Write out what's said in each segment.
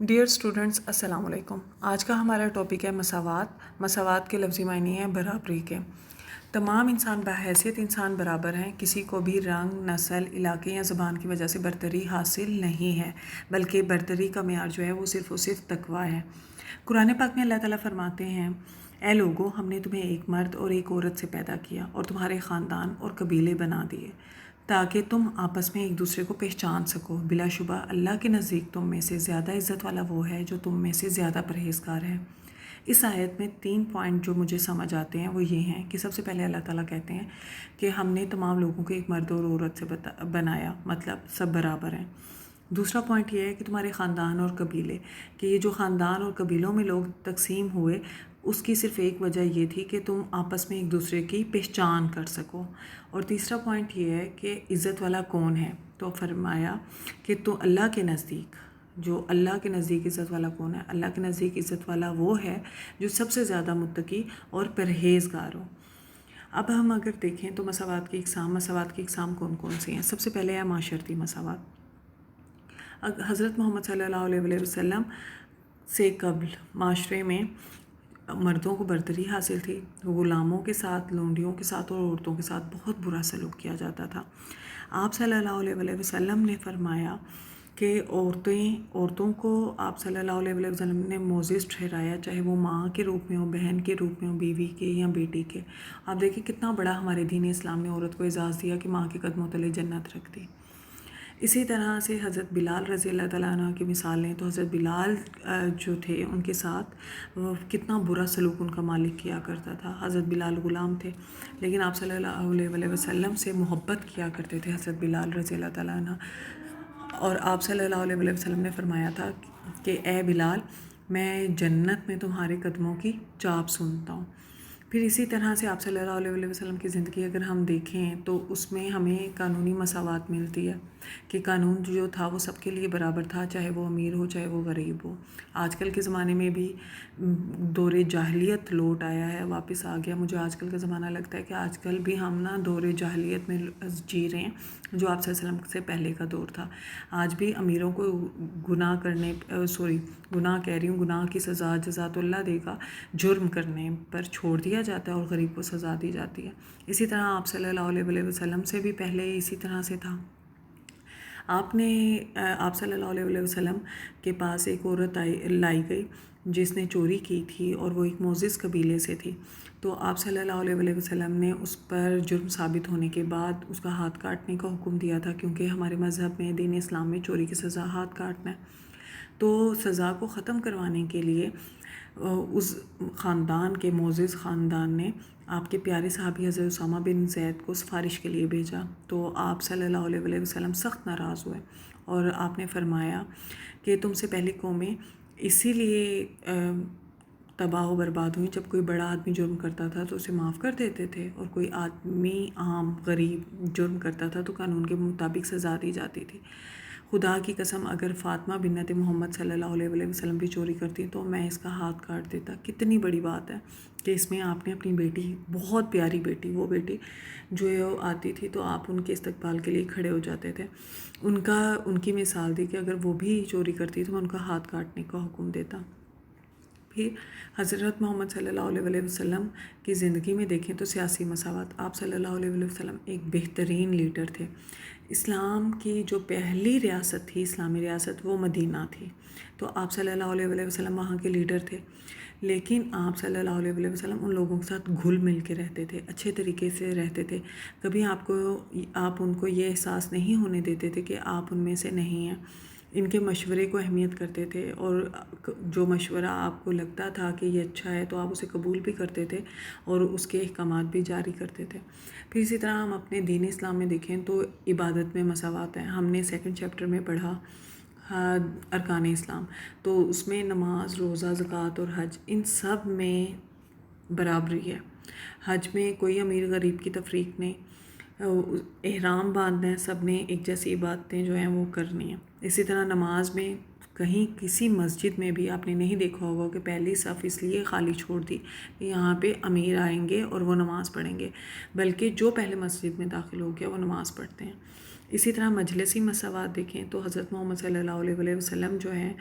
Dear students, السلام علیکم۔ آج کا ہمارا ٹاپک ہے مساوات۔ مساوات کے لفظی معنی ہیں برابری کے۔ تمام انسان بحیثیت انسان برابر ہیں۔ کسی کو بھی رنگ، نسل، علاقے یا زبان کی وجہ سے برتری حاصل نہیں ہے، بلکہ برتری کا معیار جو ہے وہ صرف و صرف تقویٰ ہے۔ قرآن پاک میں اللہ تعالیٰ فرماتے ہیں، اے لوگو، ہم نے تمہیں ایک مرد اور ایک عورت سے پیدا کیا اور تمہارے خاندان اور قبیلے بنا دیے تاکہ تم آپس میں ایک دوسرے کو پہچان سکو۔ بلا شبہ اللہ کے نزدیک تم میں سے زیادہ عزت والا وہ ہے جو تم میں سے زیادہ پرہیزگار ہے۔ اس آیت میں 3 پوائنٹ جو مجھے سمجھ آتے ہیں وہ یہ ہیں کہ سب سے پہلے اللہ تعالیٰ کہتے ہیں کہ ہم نے تمام لوگوں کو ایک مرد اور عورت سے بنایا، مطلب سب برابر ہیں۔ دوسرا پوائنٹ یہ ہے کہ تمہارے خاندان اور قبیلے، کہ یہ جو خاندان اور قبیلوں میں لوگ تقسیم ہوئے اس کی صرف ایک وجہ یہ تھی کہ تم آپس میں ایک دوسرے کی پہچان کر سکو۔ اور تیسرا پوائنٹ یہ ہے کہ عزت والا کون ہے، تو فرمایا کہ تو اللہ کے نزدیک، جو اللہ کے نزدیک عزت والا کون ہے، اللہ کے نزدیک عزت والا وہ ہے جو سب سے زیادہ متقی اور پرہیزگار ہو۔ اب ہم اگر دیکھیں تو مساوات کی اقسام کون کون سی ہیں۔ سب سے پہلے ہے معاشرتی مساوات۔ حضرت محمد صلی اللہ علیہ وسلم سے قبل معاشرے میں مردوں کو برتری حاصل تھی۔ غلاموں کے ساتھ، لونڈیوں کے ساتھ اور عورتوں کے ساتھ بہت برا سلوک کیا جاتا تھا۔ آپ صلی اللہ علیہ وسلم نے فرمایا کہ عورتوں کو آپ صلی اللہ علیہ وسلم نے معزز ٹھہرایا، چاہے وہ ماں کے روپ میں ہو، بہن کے روپ میں ہو، بیوی کے یا بیٹی کے۔ آپ دیکھیں کتنا بڑا ہمارے دین اسلام نے عورت کو اعزاز دیا کہ ماں کے قدموں تلے جنت رکھ دی۔ اسی طرح سے حضرت بلال رضی اللہ تعالیٰ عنہ کی مثال لیں تو حضرت بلال جو تھے ان کے ساتھ کتنا برا سلوک ان کا مالک کیا کرتا تھا۔ حضرت بلال غلام تھے لیکن آپ صلی اللہ علیہ وسلم سے محبت کیا کرتے تھے حضرت بلال رضی اللہ تعالیٰ عنہ، اور آپ صلی اللہ علیہ وسلم نے فرمایا تھا کہ اے بلال، میں جنت میں تمہارے قدموں کی چاپ سنتا ہوں۔ پھر اسی طرح سے آپ صلی اللہ علیہ وسلم کی زندگی اگر ہم دیکھیں تو اس میں ہمیں قانونی مساوات ملتی ہے کہ قانون جو تھا وہ سب کے لیے برابر تھا، چاہے وہ امیر ہو چاہے وہ غریب ہو۔ آج کل کے زمانے میں بھی دور جاہلیت لوٹ آیا ہے، واپس آ گیا۔ مجھے آج کل کا زمانہ لگتا ہے کہ آج کل بھی ہم دور جاہلیت میں جی رہے ہیں، جو آپ صلی اللہ علیہ وسلم سے پہلے کا دور تھا۔ آج بھی امیروں کو گناہ کی سزا جزا تو اللہ دے گا، جرم کرنے پر چھوڑ دیا جاتا ہے اور غریب کو سزا دی جاتی ہے۔ اسی طرح آپ صلی اللہ علیہ وسلم سے بھی پہلے اسی طرح سے تھا۔ آپ صلی اللہ علیہ وسلم کے پاس ایک عورت لائی گئی جس نے چوری کی تھی اور وہ ایک معزز قبیلے سے تھی، تو آپ صلی اللہ علیہ وسلم نے اس پر جرم ثابت ہونے کے بعد اس کا ہاتھ کاٹنے کا حکم دیا تھا، کیونکہ ہمارے مذہب میں، دین اسلام میں چوری کی سزا ہاتھ کاٹنا ہے۔ تو سزا کو ختم کروانے کے لیے اس خاندان کے معزز خاندان نے آپ کے پیارے صحابی حضرت اسامہ بن زید کو سفارش کے لیے بھیجا، تو آپ صلی اللہ علیہ وسلم سخت ناراض ہوئے اور آپ نے فرمایا کہ تم سے پہلی قومیں اسی لیے تباہ و برباد ہوئی، جب کوئی بڑا آدمی جرم کرتا تھا تو اسے معاف کر دیتے تھے، اور کوئی آدمی عام غریب جرم کرتا تھا تو قانون کے مطابق سزا دی جاتی تھی۔ خدا کی قسم، اگر فاطمہ بنت محمد صلی اللہ علیہ وسلم بھی چوری کرتی تو میں اس کا ہاتھ کاٹ دیتا۔ کتنی بڑی بات ہے کہ اس میں آپ نے اپنی بیٹی، بہت پیاری بیٹی، وہ بیٹی جو آتی تھی تو آپ ان کے استقبال کے لیے کھڑے ہو جاتے تھے۔ ان کی مثال دی کہ اگر وہ بھی چوری کرتی تو میں ان کا ہاتھ کاٹنے کا حکم دیتا۔ پھر حضرت محمد صلی اللہ علیہ وسلم کی زندگی میں دیکھیں تو سیاسی مساوات۔ آپ صلی اللہ علیہ وسلم ایک بہترین لیڈر تھے۔ اسلام کی جو پہلی ریاست تھی، اسلامی ریاست، وہ مدینہ تھی، تو آپ صلی اللہ علیہ وسلم وہاں کے لیڈر تھے، لیکن آپ صلی اللہ علیہ وسلم ان لوگوں کے ساتھ گھل مل کے رہتے تھے، اچھے طریقے سے رہتے تھے۔ کبھی آپ ان کو یہ احساس نہیں ہونے دیتے تھے کہ آپ ان میں سے نہیں ہیں۔ ان کے مشورے کو اہمیت کرتے تھے، اور جو مشورہ آپ کو لگتا تھا کہ یہ اچھا ہے تو آپ اسے قبول بھی کرتے تھے اور اس کے احکامات بھی جاری کرتے تھے۔ پھر اسی طرح ہم اپنے دین اسلام میں دیکھیں تو عبادت میں مساوات ہیں۔ ہم نے 2 چیپٹر میں پڑھا ارکان اسلام، تو اس میں نماز، روزہ، زکوٰۃ اور حج، ان سب میں برابری ہے۔ حج میں کوئی امیر غریب کی تفریق نہیں، احرام باندھنا ہے، سب نے ایک جیسی عبادتیں جو ہیں وہ کرنی ہیں۔ اسی طرح نماز میں کہیں کسی مسجد میں بھی آپ نے نہیں دیکھا ہوگا کہ پہلی صف اس لیے خالی چھوڑ دی کہ یہاں پہ امیر آئیں گے اور وہ نماز پڑھیں گے، بلکہ جو پہلے مسجد میں داخل ہو گیا وہ نماز پڑھتے ہیں۔ اسی طرح مجلسی مساوات دیکھیں تو حضرت محمد صلی اللہ علیہ وسلم جو ہیں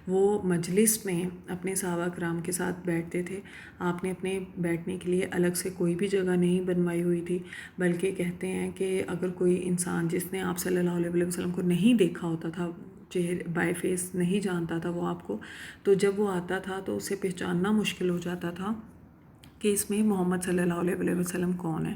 وہ مجلس میں اپنے صحابہ کرام کے ساتھ بیٹھتے تھے. آپ نے اپنے بیٹھنے کے لیے الگ سے کوئی بھی جگہ نہیں بنوائی ہوئی تھی، بلکہ کہتے ہیں کہ اگر کوئی انسان جس نے آپ صلی اللہ علیہ وسلم کو نہیں دیکھا ہوتا تھا، چہرے بائی فیس نہیں جانتا تھا وہ آپ کو، تو جب وہ آتا تھا تو اسے پہچاننا مشکل ہو جاتا تھا کہ اس میں محمد صلی اللہ علیہ وسلم کون ہے.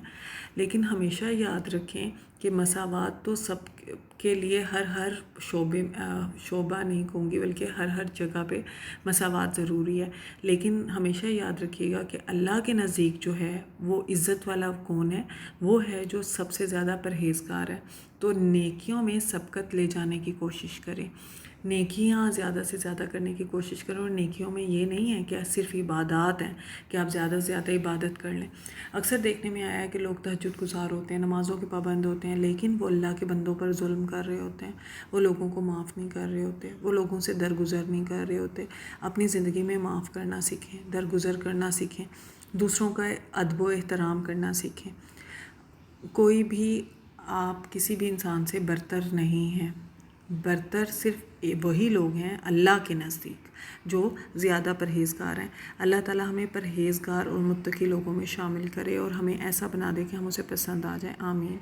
لیکن ہمیشہ یاد رکھیں کہ مساوات تو سب کے لیے ہر شعبہ نہیں کہوں گی، بلکہ ہر جگہ پہ مساوات ضروری ہے. لیکن ہمیشہ یاد رکھیے گا کہ اللہ کے نزدیک جو ہے وہ عزت والا کون ہے، وہ ہے جو سب سے زیادہ پرہیزگار ہے. تو نیکیوں میں سبقت لے جانے کی کوشش کریں، نیکیاں زیادہ سے زیادہ کرنے کی کوشش کریں. اور نیکیوں میں یہ نہیں ہے کہ صرف عبادات ہیں کہ آپ زیادہ سے زیادہ عبادت کر لیں. اکثر دیکھنے میں آیا ہے کہ لوگ تہجد گزار ہوتے ہیں، نمازوں کے پابند ہوتے ہیں، لیکن وہ اللہ کے بندوں پر ظلم کر رہے ہوتے ہیں، وہ لوگوں کو معاف نہیں کر رہے ہوتے، وہ لوگوں سے درگزر نہیں کر رہے ہوتے. اپنی زندگی میں معاف کرنا سیکھیں، درگزر کرنا سیکھیں، دوسروں کا ادب و احترام کرنا سیکھیں. کوئی بھی آپ کسی بھی انسان سے برتر نہیں ہیں. برتر صرف وہی لوگ ہیں اللہ کے نزدیک جو زیادہ پرہیزگار ہیں. اللہ تعالیٰ ہمیں پرہیزگار اور متقی لوگوں میں شامل کرے اور ہمیں ایسا بنا دے کہ ہم اسے پسند آ جائیں. آمین.